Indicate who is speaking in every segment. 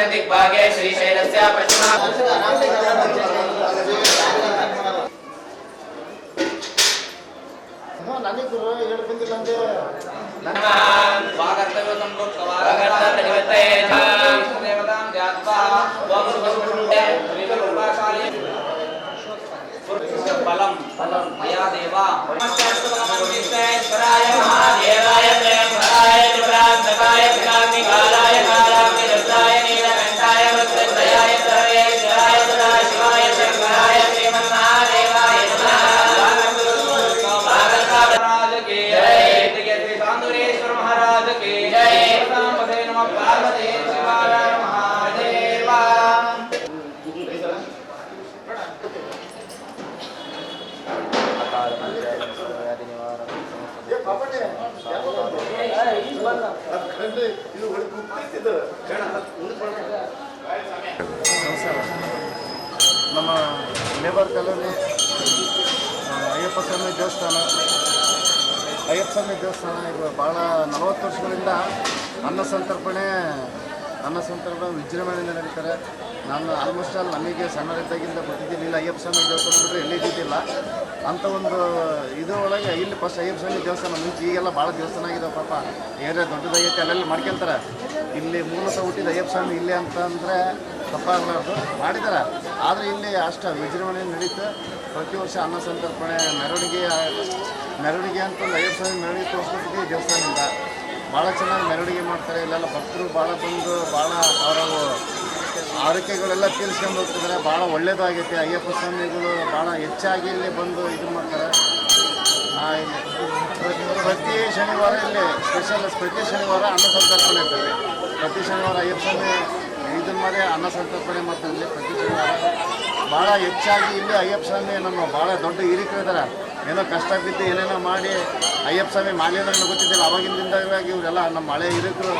Speaker 1: दक्षिण दिग्भागे श्रीशैलस्य पश्चिम बलम मया देवा महादेवाय त्र्यंबकाय त्रिपुरांतकाय त्रिकाग्निकालाय कालाग्निरुद्राय नीलकंठाय वक्रतुंडाय सर्वेश्वराय सदाशिवाय शंकराय श्रीमन्महादेवाय नमः। महाराज की जय। श्री चांदुरेश्वर महाराज की जय। नमः पार्वती शिवाय महादेवा।
Speaker 2: ನಮ್ಮ ಲೇಬರ್ ಕಾಲೋನಿ ಅಯ್ಯಪ್ಪ ಸ್ವಾಮಿ ದೇವಸ್ಥಾನ ಈಗ ಭಾಳ 40 ವರ್ಷಗಳಿಂದ ಅನ್ನ ಸಂತರ್ಪಣೆ ವಿಜೃಂಭಣೆಯಿಂದ ನಡೀತಾರೆ. ನಾನು ಆಲ್ಮೋಸ್ಟ್ ನಮಗೆ ಸಣ್ಣರಿದ್ದಾಗಿಂದ ಗೊತ್ತಿದ್ದೀನಿ. ಇಲ್ಲ ಅಯ್ಯಪ್ಪ ಸ್ವಾಮಿ ದೇವಸ್ಥಾನ ಬಿಟ್ಟರೆ ಎಲ್ಲಿ ಇದ್ದಿದ್ದಿಲ್ಲ ಅಂತ ಒಂದು ಇದರೊಳಗೆ ಇಲ್ಲಿ ಫಸ್ಟ್ ಅಯ್ಯಪ್ಪ ಸ್ವಾಮಿ ದೇವಸ್ಥಾನ ಮುಂಚೆ ಈಗೆಲ್ಲ ಭಾಳ ದೇವಸ್ಥಾನ ಆಗಿದಾವೆ. ಪಾಪ ಏರಿಯಾ ದೊಡ್ಡದಾಗೈತೆ, ಅಲ್ಲೆಲ್ಲ ಮಾಡ್ಕೊಳ್ತಾರೆ. ಇಲ್ಲಿ ಮೂಲತಃ ಹುಟ್ಟಿದ ಅಯ್ಯಪ್ಪ ಸ್ವಾಮಿ ಇಲ್ಲಿ ಅಂತಂದರೆ ತಪ್ಪಾಗಲಾರ್ದು ಮಾಡಿದ್ದಾರೆ. ಆದರೆ ಇಲ್ಲಿ ಅಷ್ಟು ವಿಜೃಂಭಣೆ ನಡೀತು. ಪ್ರತಿ ವರ್ಷ ಅನ್ನ ಸಂತರ್ಪಣೆ ಮೆರವಣಿಗೆ ಅಂತಂದು ಅಯ್ಯಪ್ಪ ಸ್ವಾಮಿ ಮೆರವಣಿಗೆ ತೋರಿಸ್ಕೊಟ್ಟಿದ್ದೀವಿ ದೇವಸ್ಥಾನದಿಂದ. ಭಾಳ ಚೆನ್ನಾಗಿ ಮೆರವಣಿಗೆ ಮಾಡ್ತಾರೆ. ಇಲ್ಲೆಲ್ಲ ಭಕ್ತರು ಭಾಳ ಬಂದು ಭಾಳ ಅವರ ಆರೈಕೆಗಳೆಲ್ಲ ತೀರಿಸ್ಕೊಂಡು ಹೋಗ್ತಿದ್ದಾರೆ. ಭಾಳ ಒಳ್ಳೆಯದು ಆಗೈತೆ. ಅಯ್ಯಪ್ಪ ಸ್ವಾಮಿಗಳು ಭಾಳ ಹೆಚ್ಚಾಗಿ ಇಲ್ಲಿ ಬಂದು ಇದು ಮಾಡ್ತಾರೆ. ಪ್ರತಿ ಶನಿವಾರ ಇಲ್ಲಿ ಪ್ರತಿ ಶನಿವಾರ ಅನ್ನ ಸಂತರ್ಪಣೆ ಇರ್ತದೆ. ಪ್ರತಿ ಶನಿವಾರ ಅಯ್ಯಪ್ಪ ಸ್ವಾಮಿ ಇದನ್ನ ಮಾಡಿ ಅನ್ನ ಸಂತರ್ಪಣೆ ಮಾಡ್ತಾರೆ. ಇಲ್ಲಿ ಪ್ರತಿ ಶನಿವಾರ ಭಾಳ ಹೆಚ್ಚಾಗಿ ಇಲ್ಲಿ ಅಯ್ಯಪ್ಪ ಸ್ವಾಮಿ ನಮ್ಮ ಭಾಳ ದೊಡ್ಡ ಹಿರಿಕರಿದ್ದಾರೆ. ಏನೋ ಕಷ್ಟ ಬಿದ್ದು ಏನೇನೋ ಮಾಡಿ ಅಯ್ಯಪ್ಪ ಸ್ವಾಮಿ ಮಾಲಿನ್ಯ ಗೊತ್ತಿದ್ದಿಲ್ಲ. ಆವಾಗಿಂದಾಗಿ ಇವರೆಲ್ಲ ನಮ್ಮ ಹಳೆ ಹಿರಿಕರು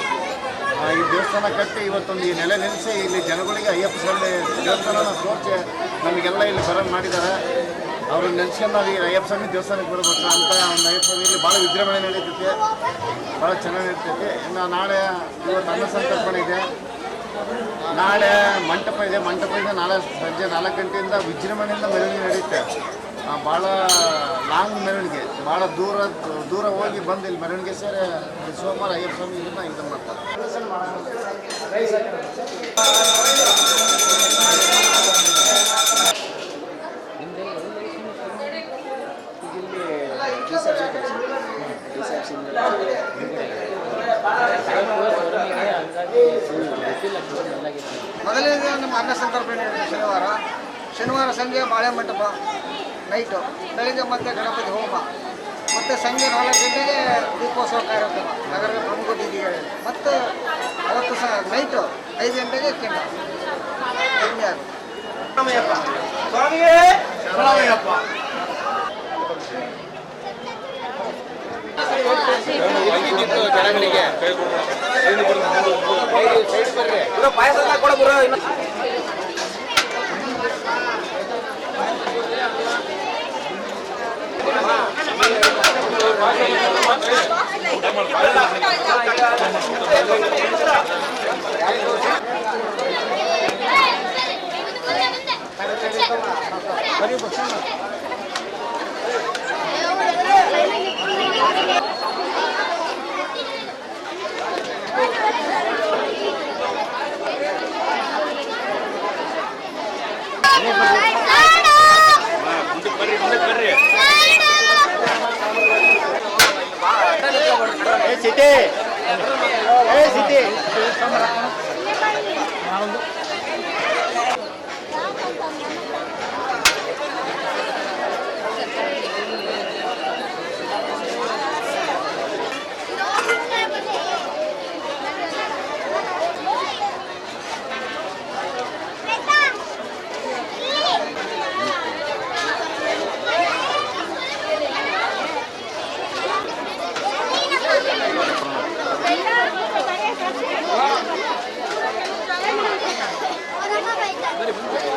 Speaker 2: ಈ ದೇವಸ್ಥಾನ ಕಟ್ಟಿ ಇವತ್ತೊಂದು ಈ ನೆಲೆ ನಿಲ್ಲಿಸಿ ಇಲ್ಲಿ ಜನಗಳಿಗೆ ಅಯ್ಯಪ್ಪ ಸ್ವಾಮಿ ದೇವಸ್ಥಾನನ ತೋರಿಸಿ ನಮಗೆಲ್ಲ ಇಲ್ಲಿ ಬರೋಂಗೆ ಮಾಡಿದ್ದಾರೆ. ಅವ್ರನ್ನ ನೆನೆಸ್ಕೊಂಡು ನಾವು ಈ ಅಯ್ಯಪ್ಪ ಸ್ವಾಮಿ ದೇವಸ್ಥಾನಕ್ಕೆ ಬರಬೇಕು ಅಂತ ಒಂದು ಅಯ್ಯಪ್ಪ ಸ್ವಾಮಿ ಇಲ್ಲಿ ಭಾಳ ವಿಜೃಂಭಣೆ ನಡೀತೈತಿ. ಭಾಳ ಚೆನ್ನಾಗಿ ನಡೀತೈತಿ. ಇನ್ನು ನಾಳೆ ಇವತ್ತು ಅನ್ನ ಸಂತರ್ಪಣೆ ಇದೆ. ನಾಳೆ ಮಂಟಪ ಇದೆ. ನಾಳೆ ಸಂಜೆ 4 ಗಂಟೆಯಿಂದ ವಿಜೃಂಭಣೆಯಿಂದ ಮೆರವಣಿಗೆ ನಡೆಯುತ್ತೆ. ಭಾಳ ಲಾಂಗ್ ಮೆರವಣಿಗೆ, ಭಾಳ ದೂರ ಹೋಗಿ ಬಂದು ಇಲ್ಲಿ ಮೆರವಣಿಗೆ ಸೇರಿ ಸೋಮವಾರ ಅಯ್ಯಪ್ಪ ಸ್ವಾಮಿ ಇದನ್ನ ಇದು ಮಾಡ್ತಾರೆ.
Speaker 3: ಮೊದಲನೇ ನಮ್ಮ ಅನ್ನ ಸಂತರ್ಪಣೆ ಶನಿವಾರ ಸಂಜೆ ಬಾಳೆ ಮಂಟಪ ನೈಟು, ಬೆಳಿಗ್ಗೆ ಮತ್ತೆ ಗಣಪತಿ ಹೋಮ, ಮತ್ತು ಸಂಜೆ 4 ಗಂಟೆಗೆ ದೀಪೋತ್ಸವ ಕಾರ್ಯಕ್ರಮ ನಗರದ ಪ್ರಮುಖ ಬೀದಿಗಳಲ್ಲಿ. ಮತ್ತು ಅವತ್ತು ಸಹ ನೈಟು 5 ಗಂಟೆಗೆ ಕೆಂಡ
Speaker 1: ಪಾಯಸ ಕೊಡ ಬರೋ
Speaker 4: Very good.